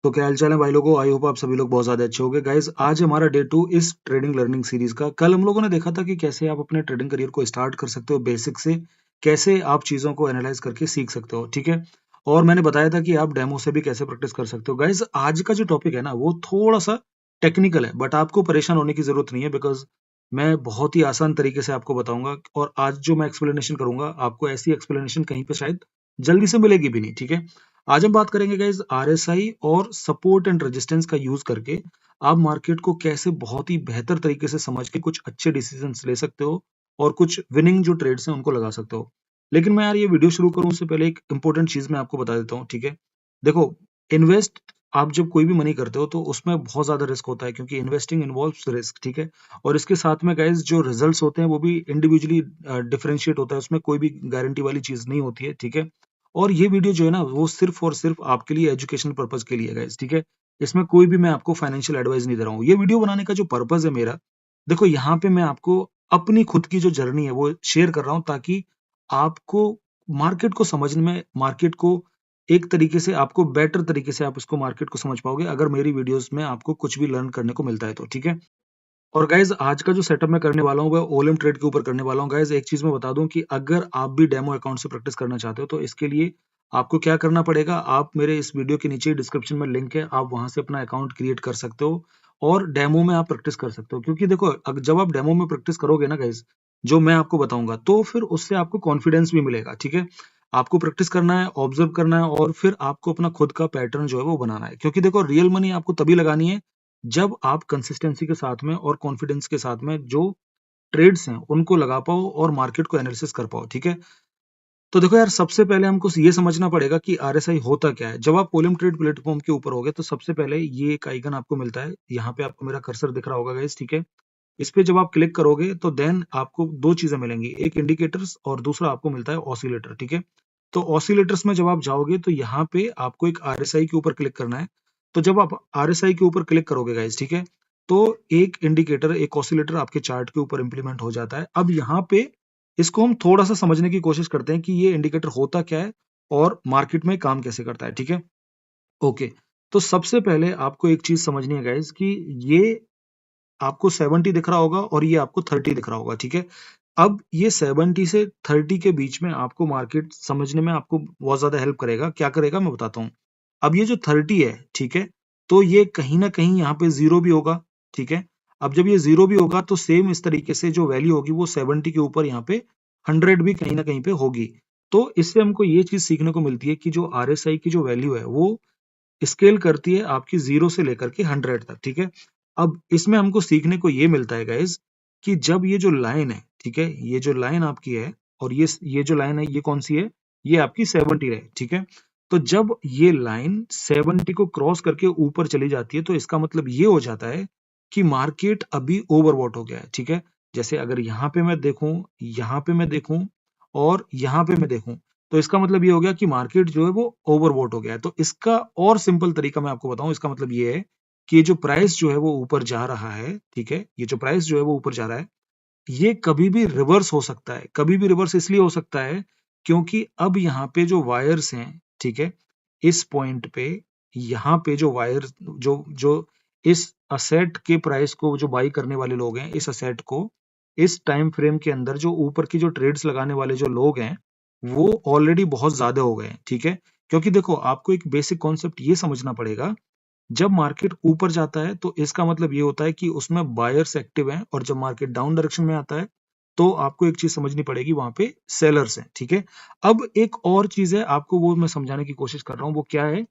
तो क्या हाल चाल है भाई लोगों। आई होप आप सभी लोग बहुत ज्यादा अच्छे होंगे। गाइस आज हमारा डे 2 इस ट्रेडिंग लर्निंग सीरीज का। कल हम लोगों ने देखा था कि कैसे आप अपने ट्रेडिंग करियर को स्टार्ट कर सकते हो बेसिक से, कैसे आप चीजों को एनालाइज करके सीख सकते हो, ठीक है। और मैंने बताया था कि आप डेमो से भी कैसे प्रैक्टिस कर सकते हो। गाइस आज का जो टॉपिक है ना वो थोड़ा सा टेक्निकल है, बट आपको परेशान होने की जरूरत नहीं है, बिकॉज मैं बहुत ही आसान तरीके से आपको बताऊंगा। और आज जो मैं एक्सप्लेनेशन करूंगा आपको ऐसी एक्सप्लेनेशन कहीं पे शायद जल्दी से मिलेगी भी नहीं, ठीक है। आज हम बात करेंगे गाइस आरएसआई और सपोर्ट एंड रेजिस्टेंस का यूज करके आप मार्केट को कैसे बहुत ही बेहतर तरीके से समझ के कुछ अच्छे डिसीजंस ले सकते हो और कुछ विनिंग जो ट्रेड्स हैं उनको लगा सकते हो। लेकिन मैं यार ये वीडियो शुरू करूं उससे पहले एक इंपॉर्टेंट चीज मैं आपको बता देता हूँ, ठीक है। देखो, इन्वेस्ट आप जब कोई भी मनी करते हो तो उसमें बहुत ज्यादा रिस्क होता है, क्योंकि इन्वेस्टिंग इन्वॉल्व्स रिस्क, ठीक है। और इसके साथ में गाइस जो रिजल्ट्स होते हैं वो भी इंडिविजुअली डिफरेंशिएट होता है, उसमें कोई भी गारंटी वाली चीज नहीं होती है, ठीक है। और ये वीडियो जो है ना वो सिर्फ और सिर्फ आपके लिए एजुकेशन पर्पज के लिए है गाइस, ठीक है। इसमें कोई भी मैं आपको फाइनेंशियल एडवाइस नहीं दे रहा हूँ। ये वीडियो बनाने का जो पर्पज है मेरा, देखो यहाँ पे मैं आपको अपनी खुद की जो जर्नी है वो शेयर कर रहा हूँ, ताकि आपको मार्केट को समझने में, मार्केट को एक तरीके से आपको बेटर तरीके से आप इसको मार्केट को समझ पाओगे अगर मेरी वीडियोस में आपको कुछ भी लर्न करने को मिलता है तो, ठीक है। और गाइज आज का जो सेटअप मैं करने वाला हूँ वह ओलम ट्रेड के ऊपर करने वाला हूँ। गाइज एक चीज मैं बता दूं कि अगर आप भी डेमो अकाउंट से प्रैक्टिस करना चाहते हो तो इसके लिए आपको क्या करना पड़ेगा, आप मेरे इस वीडियो के नीचे डिस्क्रिप्शन में लिंक है, आप वहां से अपना अकाउंट क्रिएट कर सकते हो और डेमो में आप प्रैक्टिस कर सकते हो। क्योंकि देखो जब आप डेमो में प्रैक्टिस करोगे ना गाइज, जो मैं आपको बताऊंगा, तो फिर उससे आपको कॉन्फिडेंस भी मिलेगा, ठीक है। आपको प्रैक्टिस करना है, ऑब्जर्व करना है और फिर आपको अपना खुद का पैटर्न जो है वो बनाना है। क्योंकि देखो रियल मनी आपको तभी लगानी है जब आप कंसिस्टेंसी के साथ में और कॉन्फिडेंस के साथ में जो ट्रेड्स हैं उनको लगा पाओ और मार्केट को एनालिसिस कर पाओ, ठीक है। तो देखो यार, सबसे पहले हमको ये समझना पड़ेगा कि आरएसआई होता क्या है। जब आप कोलम ट्रेड प्लेटफॉर्म के ऊपर होगे तो सबसे पहले ये एक आइकन आपको मिलता है, यहाँ पे आपको मेरा कर्सर दिख रहा होगा गाइस, ठीक है। इस पे जब आप क्लिक करोगे तो देन आपको दो चीजें मिलेंगी, एक इंडिकेटर्स और दूसरा आपको मिलता है ऑसिलेटर, ठीक है। तो ऑसिलेटर्स में जब आप जाओगे तो यहाँ पे आपको एक आरएसआई के ऊपर क्लिक करना है। तो जब आप आरएसआई के ऊपर क्लिक करोगे गाइस, ठीक है, तो एक इंडिकेटर, एक ऑसिलेटर आपके चार्ट के ऊपर इंप्लीमेंट हो जाता है। अब यहाँ पे इसको हम थोड़ा सा समझने की कोशिश करते हैं कि ये इंडिकेटर होता क्या है और मार्केट में काम कैसे करता है, ठीक है। ओके, तो सबसे पहले आपको एक चीज समझनी है गाइस कि ये आपको 70 दिख रहा होगा और ये आपको 30 दिख रहा होगा, ठीक है। अब ये 70 से 30 के बीच में आपको मार्केट समझने में आपको बहुत ज्यादा हेल्प करेगा। क्या करेगा मैं बताता हूँ। अब ये जो 30 है, ठीक है, तो ये कहीं ना कहीं यहाँ पे जीरो भी होगा, ठीक है। अब जब ये जीरो भी होगा तो सेम इस तरीके से जो वैल्यू होगी वो 70 के ऊपर यहाँ पे 100 भी कहीं ना कहीं पे होगी। तो इससे हमको ये चीज सीखने को मिलती है कि जो आरएसआई की जो वैल्यू है वो स्केल करती है आपकी 0 से लेकर के 100 तक, ठीक है। अब इसमें हमको सीखने को ये मिलता है गाइस कि जब ये जो लाइन है, ठीक है, ये जो लाइन आपकी है और ये जो लाइन है ये कौन सी है, ये आपकी 70 है, ठीक है। तो जब ये लाइन 70 को क्रॉस करके ऊपर चली जाती है तो इसका मतलब ये हो जाता है कि मार्केट अभी ओवरबॉट हो गया है, ठीक है। जैसे अगर यहाँ पे मैं देखूं, यहाँ पे मैं देखूं और यहाँ पे मैं देखूं, तो इसका मतलब ये हो गया कि मार्केट जो है वो ओवरबॉट हो गया है। तो इसका और सिंपल तरीका मैं आपको बताऊं, इसका मतलब ये है कि ये जो प्राइस जो है वो ऊपर जा रहा है, ठीक है, ये जो प्राइस जो है वो ऊपर जा रहा है, ये कभी भी रिवर्स हो सकता है। कभी भी रिवर्स इसलिए हो सकता है क्योंकि अब यहाँ पे जो वायर्स हैं, ठीक है, इस पॉइंट पे यहाँ पे जो वायर, जो जो इस असेट के प्राइस को जो बाई करने वाले लोग हैं, इस असेट को इस टाइम फ्रेम के अंदर जो ऊपर की जो ट्रेड्स लगाने वाले जो लोग हैं वो ऑलरेडी बहुत ज्यादा हो गए हैं, ठीक है। क्योंकि देखो आपको एक बेसिक कॉन्सेप्ट ये समझना पड़ेगा, जब मार्केट ऊपर जाता है तो इसका मतलब ये होता है कि उसमें बायर्स एक्टिव हैं, और जब मार्केट डाउन डायरेक्शन में आता है तो आपको एक चीज समझनी पड़ेगी, वहां पे सेलर्स हैं, ठीक है। अब एक और चीज है, आपको वो मैं समझाने की कोशिश कर रहा हूँ, वो क्या है।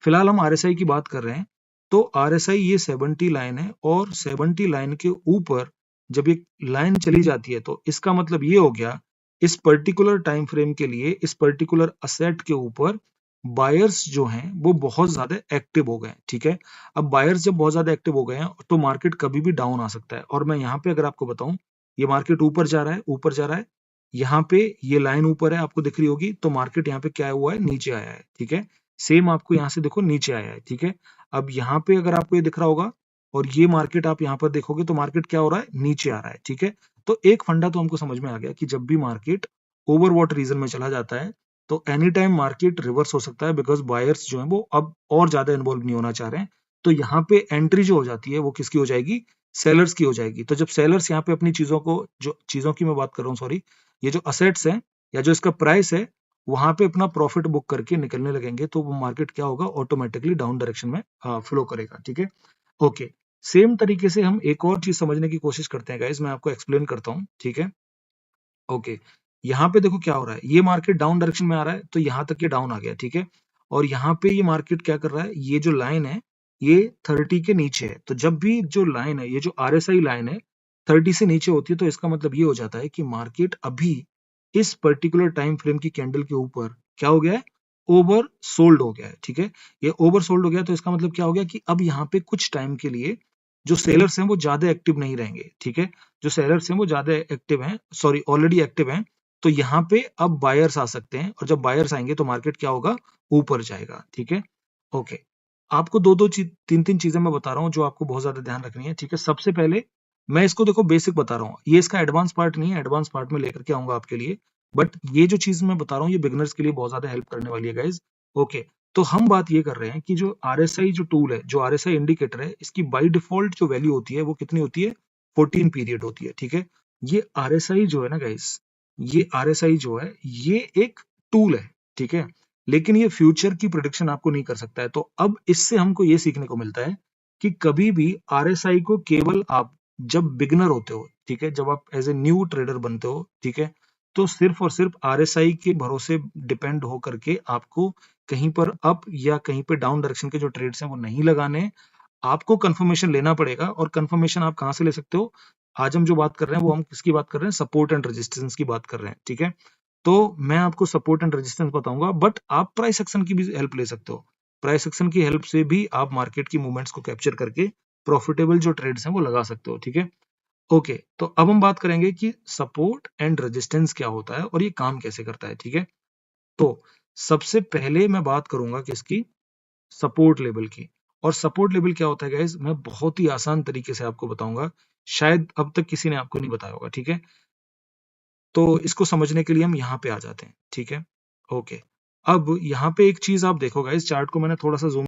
फिलहाल हम आरएसआई की बात कर रहे हैं, तो आरएसआई ये 70 लाइन है और 70 लाइन के ऊपर जब एक लाइन चली जाती है तो इसका मतलब ये हो गया, इस पर्टिकुलर टाइम फ्रेम के लिए इस पर्टिकुलर असेट के ऊपर बायर्स जो हैं वो बहुत ज्यादा एक्टिव हो गए हैं, ठीक है। अब बायर्स जब बहुत ज्यादा एक्टिव हो गए हैं तो मार्केट कभी भी डाउन आ सकता है। और मैं यहाँ पे अगर आपको बताऊं, ये मार्केट ऊपर जा रहा है, ऊपर जा रहा है, यहाँ पे ये लाइन ऊपर है आपको दिख रही होगी, तो मार्केट यहाँ पे क्या हुआ है, नीचे आया है, ठीक है। सेम आपको यहाँ से देखो नीचे आया है, ठीक है। अब यहाँ पे अगर आपको ये दिख रहा होगा और ये मार्केट आप यहाँ पर देखोगे तो मार्केट क्या हो रहा है, नीचे आ रहा है, ठीक है। तो एक फंडा तो हमको समझ में आ गया कि जब भी मार्केट ओवरवॉट रीजन में चला जाता है तो एनी टाइम मार्केट रिवर्स हो सकता है बिकॉज बायर्स जो है वो अब और ज्यादा इन्वॉल्व नहीं होना चाह रहे हैं। तो यहाँ पे एंट्री जो हो जाती है वो किसकी हो जाएगी, सेलर्स की हो जाएगी। तो जब सेलर्स यहाँ पे अपनी चीजों को, जो चीजों की मैं बात कर रहा हूँ, सॉरी, ये जो असेट्स है या जो इसका प्राइस है वहां पे अपना प्रॉफिट बुक करके निकलने लगेंगे, तो वो मार्केट क्या होगा, ऑटोमेटिकली डाउन डायरेक्शन में फ्लो करेगा। ठीक है, ओके। सेम तरीके से हम एक और चीज समझने की कोशिश करते हैं गाइस, मैं आपको एक्सप्लेन करता हूँ। ठीक है, ओके। यहाँ पे देखो क्या हो रहा है, ये मार्केट डाउन डायरेक्शन में आ रहा है तो यहाँ तक ये डाउन आ गया। ठीक है, और यहाँ पे ये मार्केट क्या कर रहा है, ये जो लाइन है ये 30 के नीचे है। तो जब भी जो लाइन है, ये जो RSI लाइन है 30 से नीचे होती है, तो इसका मतलब ये हो जाता है कि मार्केट अभी इस पर्टिकुलर टाइम फ्रेम की कैंडल के ऊपर क्या हो गया है, ओवर सोल्ड हो गया है। ठीक है, ये ओवर सोल्ड हो गया तो इसका मतलब क्या हो गया कि अब यहाँ पे कुछ टाइम के लिए जो सेलर्स हैं वो ज्यादा एक्टिव नहीं रहेंगे। ठीक है, जो सेलर्स हैं वो ज्यादा एक्टिव हैं, सॉरी ऑलरेडी एक्टिव हैं। तो यहाँ पे अब बायर्स आ सकते हैं, और जब बायर्स आएंगे तो मार्केट क्या होगा, ऊपर जाएगा। ठीक है, ओके। आपको दो दो चीज, तीन तीन चीजें मैं बता रहा हूँ जो आपको बहुत ज्यादा ध्यान रखनी है। ठीक है, सबसे पहले मैं इसको देखो बेसिक बता रहा हूँ, ये इसका एडवांस पार्ट नहीं है, एडवांस पार्ट में लेकर के आऊंगा आपके लिए। बट ये जो चीज मैं बता रहा हूँ ये बिगनर्स के लिए बहुत ज्यादा हेल्प करने वाली है गाइज। ओके, तो हम बात ये कर रहे हैं कि जो RSI जो टूल है, जो RSI इंडिकेटर है, इसकी बाय डिफॉल्ट जो वैल्यू होती है वो कितनी होती है, 14 पीरियड होती है। ठीक है, ये RSI जो है ना गाइस, ये RSI जो है ये एक टूल है। ठीक है, लेकिन ये फ्यूचर की प्रिडिक्शन आपको नहीं कर सकता है। तो अब इससे हमको ये सीखने को मिलता है कि कभी भी RSI को केवल आप जब बिगनर होते हो, ठीक है, जब आप एज ए न्यू ट्रेडर बनते हो, ठीक है, तो सिर्फ और सिर्फ RSI के भरोसे डिपेंड हो करके आपको कहीं पर अप या कहीं पे डाउन डायरेक्शन के जो ट्रेड्स हैं वो नहीं लगाने। आपको कंफर्मेशन लेना पड़ेगा, और कंफर्मेशन आप कहाँ से ले सकते हो, आज हम जो बात कर रहे हैं वो हम किसकी बात कर रहे हैं, सपोर्ट एंड रेजिस्टेंस की बात कर रहे हैं। ठीक है, तो मैं आपको सपोर्ट एंड रेजिस्टेंस बताऊंगा, बट आप प्राइस एक्शन की भी हेल्प ले सकते हो। प्राइस एक्शन की हेल्प से भी आप मार्केट की मूवमेंट्स को कैप्चर करके प्रॉफिटेबल जो ट्रेड्स हैं वो लगा सकते हो। ठीक है, ओके। तो अब हम बात करेंगे कि सपोर्ट एंड रेजिस्टेंस क्या होता है और ये काम कैसे करता है। ठीक है, तो सबसे पहले मैं बात करूंगा किसकी, सपोर्ट लेवल की। और सपोर्ट लेवल क्या होता है गाइस, मैं बहुत ही आसान तरीके से आपको बताऊंगा, शायद अब तक किसी ने आपको नहीं बताया होगा। ठीक है, तो इसको समझने के लिए हम यहाँ पे आ जाते हैं। ठीक है, ओके। अब यहाँ पे एक चीज आप देखो गाइस, चार्ट को मैंने थोड़ा सा जूम